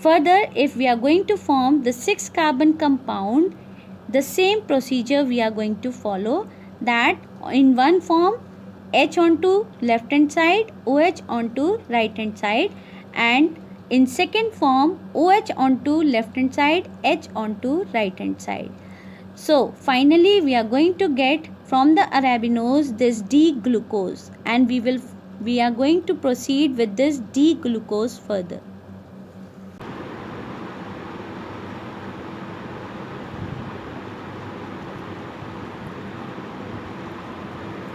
Further, if we are going to form the 6 carbon compound, the same procedure we are going to follow, that in one form H onto left hand side, OH onto right hand side, and in second form OH onto left hand side, H onto right hand side. So finally we are going to get from the arabinose this D-glucose, and we are going to proceed with this D-glucose further.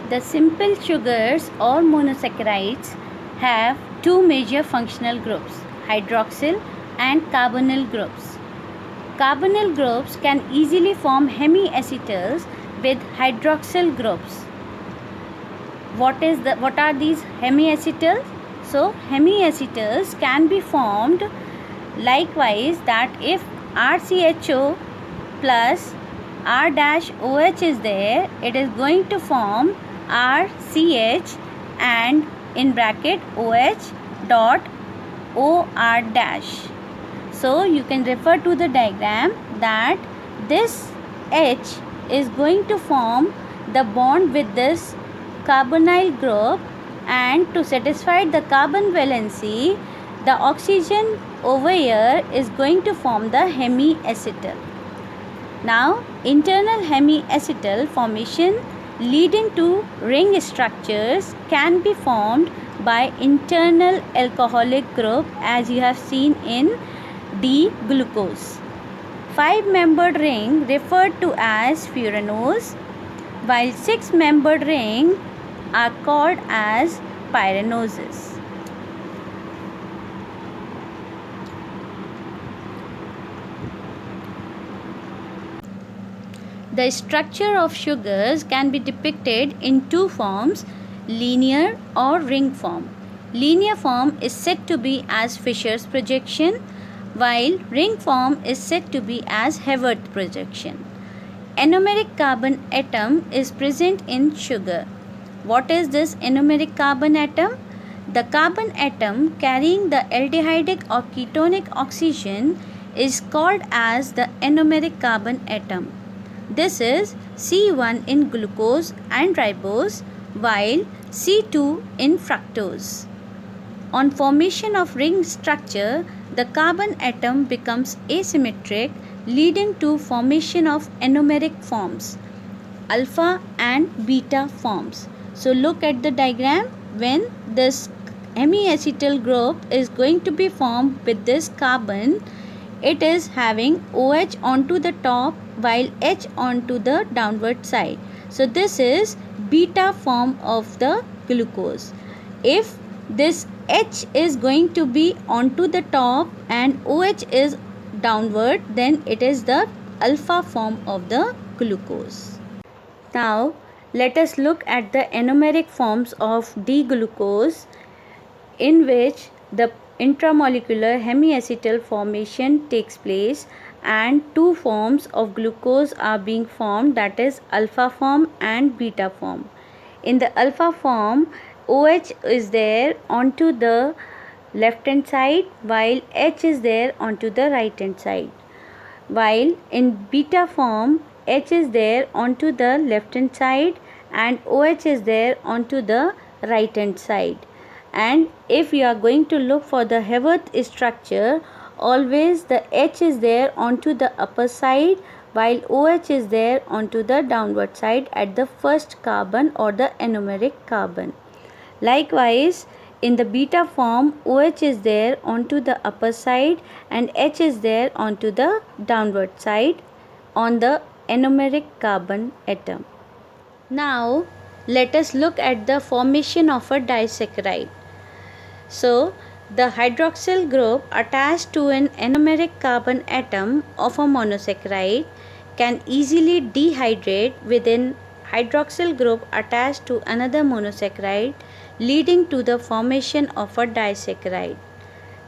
The simple sugars or monosaccharides have two major functional groups, hydroxyl and carbonyl groups. Carbonyl groups can easily form hemiacetals with hydroxyl groups. What are these hemiacetals? So hemiacetals can be formed likewise, that if RCHO plus R-OH is there, it is going to form RCH and in bracket OH dot OR dash. So you can refer to the diagram that this H is going to form the bond with this carbonyl group, and to satisfy the carbon valency, the oxygen over here is going to form the hemiacetal. Now, internal hemiacetal formation leading to ring structures can be formed by internal alcoholic group, as you have seen in D-glucose. 5-membered ring referred to as furanose, while 6-membered ring are called as pyranoses. The structure of sugars can be depicted in two forms, linear or ring form. Linear form is said to be as Fisher's projection, while ring form is said to be as Haworth projection. Anomeric carbon atom is present in sugar. What is this anomeric carbon atom? The carbon atom carrying the aldehydic or ketonic oxygen is called as the anomeric carbon atom. This is C1 in glucose and ribose, while C2 in fructose. On formation of ring structure, the carbon atom becomes asymmetric, leading to formation of anomeric forms, alpha and beta forms. So look at the diagram. When this hemiacetal group is going to be formed with this carbon, it is having OH onto the top while H onto the downward side. So this is beta form of the glucose. If this H is going to be onto the top and OH is downward, then it is the alpha form of the glucose. Now let us look at the anomeric forms of D-glucose, in which the intramolecular hemiacetal formation takes place and two forms of glucose are being formed, that is alpha form and beta form. In the alpha form, OH is there onto the left hand side while H is there onto the right hand side, while in beta form H is there onto the left hand side and OH is there onto the right hand side. And if we are going to look for the Haworth structure, always the H is there onto the upper side while OH is there onto the downward side at the first carbon or the anomeric carbon. Likewise, in the beta form, OH is there onto the upper side and H is there onto the downward side on the anomeric carbon atom. Now, let us look at the formation of a disaccharide. So, the hydroxyl group attached to an anomeric carbon atom of a monosaccharide can easily dehydrate within hydroxyl group attached to another monosaccharide, leading to the formation of a disaccharide.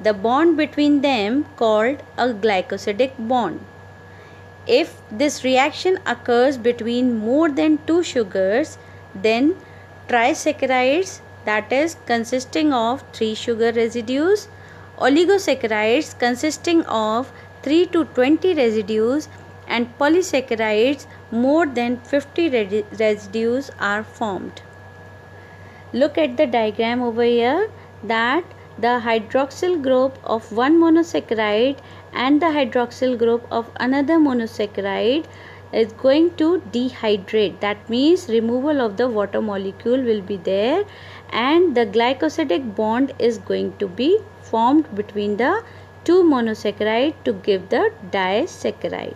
The bond between them called a glycosidic bond. If this reaction occurs between more than two sugars, then trisaccharides, that is consisting of 3 sugar residues, oligosaccharides consisting of 3 to 20 residues and polysaccharides more than 50 residues are formed. Look at the diagram over here that the hydroxyl group of one monosaccharide and the hydroxyl group of another monosaccharide is going to dehydrate. That means removal of the water molecule will be there and the glycosidic bond is going to be formed between the two monosaccharide to give the disaccharide.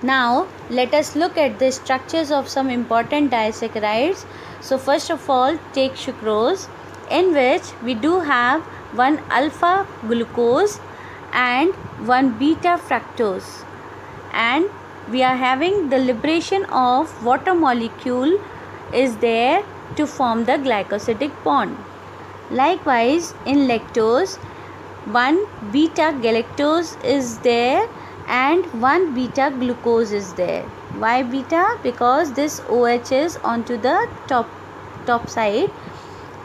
Now let us look at the structures of some important disaccharides. So first of all, take sucrose, in which we do have one alpha glucose and one beta fructose, and we are having the liberation of water molecule is there to form the glycosidic bond. Likewise, in lactose, one beta galactose is there and one beta glucose is there. Why beta? Because this OH is onto the top side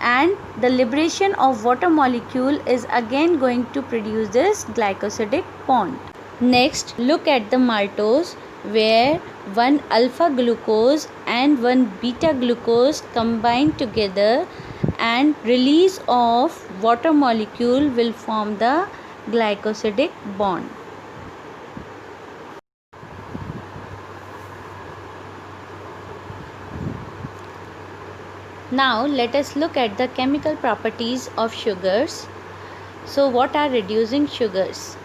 and the liberation of water molecule is again going to produce this glycosidic bond. Next, look at the maltose, where one alpha glucose and one beta glucose combine together and release of water molecule will form the glycosidic bond. Now let us look at the chemical properties of sugars. So what are reducing sugars?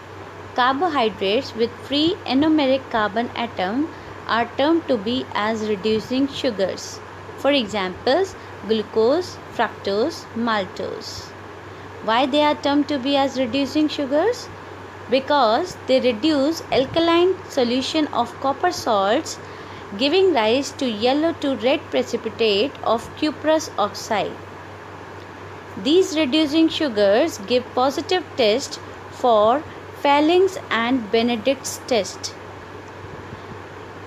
Carbohydrates with free anomeric carbon atom are termed to be as reducing sugars. For examples, glucose, fructose, maltose. Why they are termed to be as reducing sugars? Because they reduce alkaline solution of copper salts, giving rise to yellow to red precipitate of cuprous oxide. These reducing sugars give positive test for Falling's and Benedict's test.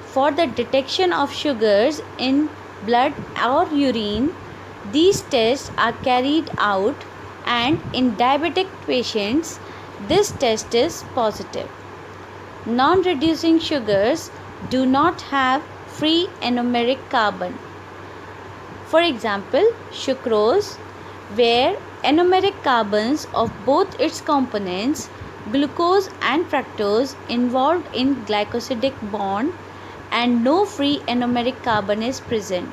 For the detection of sugars in blood or urine, these tests are carried out, and in diabetic patients, this test is positive. Non-reducing sugars do not have free anomeric carbon. For example, sucrose, where anomeric carbons of both its components, glucose and fructose, involved in glycosidic bond and no free anomeric carbon is present.